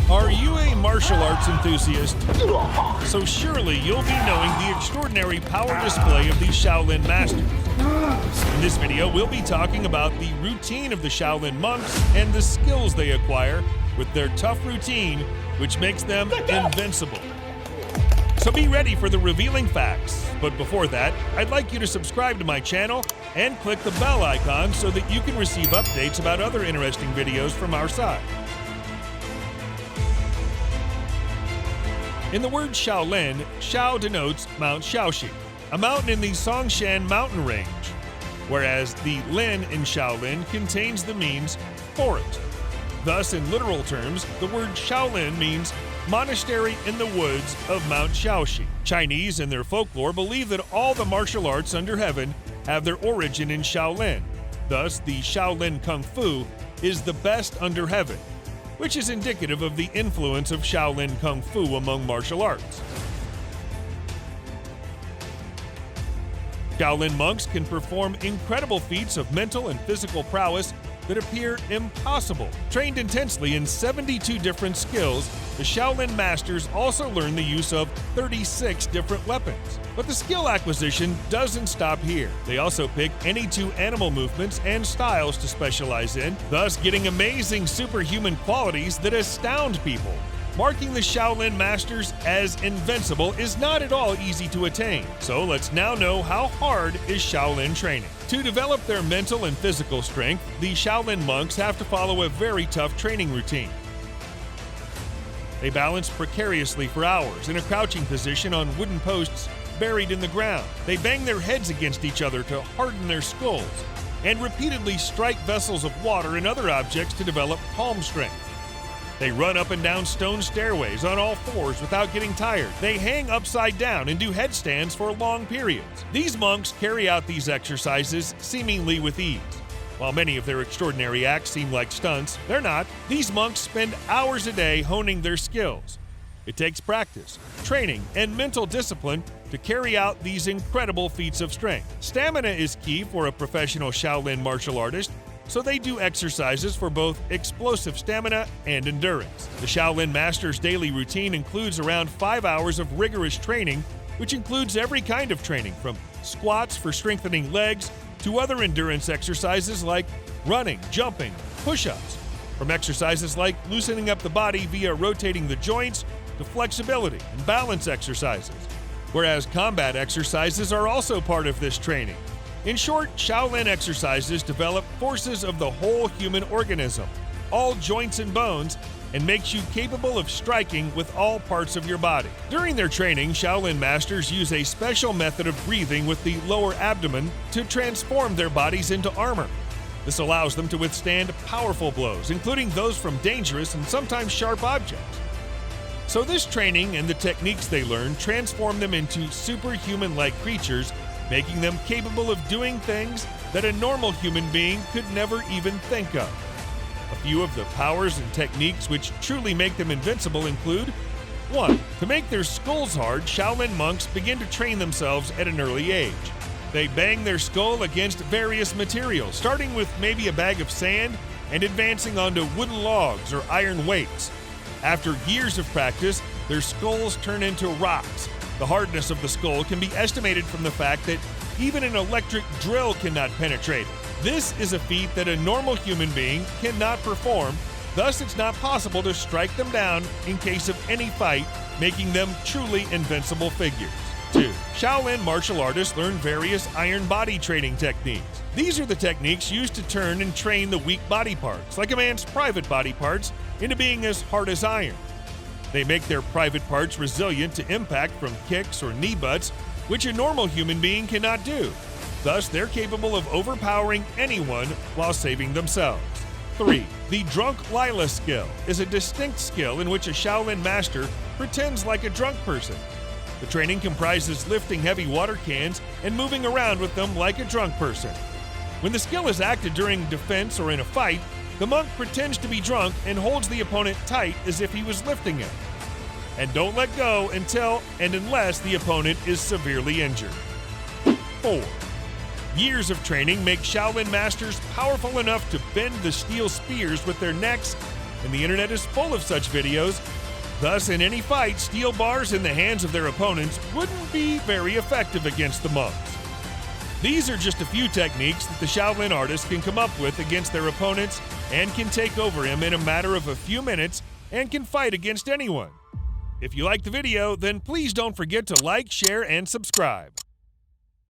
Are you a martial arts enthusiast? So surely you'll be knowing the extraordinary power display of the Shaolin masters. In this video, we'll be talking about the routine of the Shaolin monks and the skills they acquire with their tough routine, which makes them invincible. So be ready for the revealing facts. But before that, I'd like you to subscribe to my channel and click the bell icon so that you can receive updates about other interesting videos from our side. In the word Shaolin, Shao denotes Mount Shaoxi, a mountain in the Songshan mountain range, whereas the Lin in Shaolin contains the means forest. Thus, in literal terms, the word Shaolin means monastery in the woods of Mount Shaoxi. Chinese and their folklore believe that all the martial arts under heaven have their origin in Shaolin. Thus, the Shaolin Kung Fu is the best under heaven, which is indicative of the influence of Shaolin Kung Fu among martial arts. Shaolin monks can perform incredible feats of mental and physical prowess that appear impossible. Trained intensely in 72 different skills, the Shaolin masters also learn the use of 36 different weapons. But the skill acquisition doesn't stop here. They also pick any two animal movements and styles to specialize in, thus getting amazing superhuman qualities that astound people. Marking the Shaolin masters as invincible is not at all easy to attain. So let's now know how hard is Shaolin training. To develop their mental and physical strength, the Shaolin monks have to follow a very tough training routine. They balance precariously for hours in a crouching position on wooden posts buried in the ground. They bang their heads against each other to harden their skulls, and repeatedly strike vessels of water and other objects to develop palm strength. They run up and down stone stairways on all fours without getting tired. They hang upside down and do headstands for long periods. These monks carry out these exercises seemingly with ease. While many of their extraordinary acts seem like stunts, they're not. These monks spend hours a day honing their skills. It takes practice, training, and mental discipline to carry out these incredible feats of strength. Stamina is key for a professional Shaolin martial artist, so they do exercises for both explosive stamina and endurance. The Shaolin master's daily routine includes around 5 hours of rigorous training, which includes every kind of training, from squats for strengthening legs to other endurance exercises like running, jumping, push-ups, from exercises like loosening up the body via rotating the joints to flexibility and balance exercises, whereas combat exercises are also part of this training. In short, Shaolin exercises develop forces of the whole human organism, all joints and bones, and makes you capable of striking with all parts of your body. During their training, Shaolin masters use a special method of breathing with the lower abdomen to transform their bodies into armor. This allows them to withstand powerful blows, including those from dangerous and sometimes sharp objects. So this training and the techniques they learn transform them into superhuman-like creatures, making them capable of doing things that a normal human being could never even think of. A few of the powers and techniques which truly make them invincible include: 1. To make their skulls hard, Shaolin monks begin to train themselves at an early age. They bang their skull against various materials, starting with maybe a bag of sand and advancing onto wooden logs or iron weights. After years of practice, their skulls turn into rocks. The hardness of the skull can be estimated from the fact that even an electric drill cannot penetrate it. This is a feat that a normal human being cannot perform, thus it's not possible to strike them down in case of any fight, making them truly invincible figures. 2. Shaolin martial artists learn various iron body training techniques. These are the techniques used to turn and train the weak body parts, like a man's private body parts, into being as hard as iron. They make their private parts resilient to impact from kicks or knee butts, which a normal human being cannot do. Thus, they're capable of overpowering anyone while saving themselves. 3. The Drunk Lila skill is a distinct skill in which a Shaolin master pretends like a drunk person. The training comprises lifting heavy water cans and moving around with them like a drunk person. When the skill is acted during defense or in a fight, the monk pretends to be drunk and holds the opponent tight as if he was lifting him. And don't let go until and unless the opponent is severely injured. 4. Years of training make Shaolin masters powerful enough to bend the steel spears with their necks and the internet is full of such videos. Thus, in any fight, steel bars in the hands of their opponents wouldn't be very effective against the monks. These are just a few techniques that the Shaolin artists can come up with against their opponents and can take over him in a matter of a few minutes and can fight against anyone. If you liked the video, then please don't forget to like, share, and subscribe.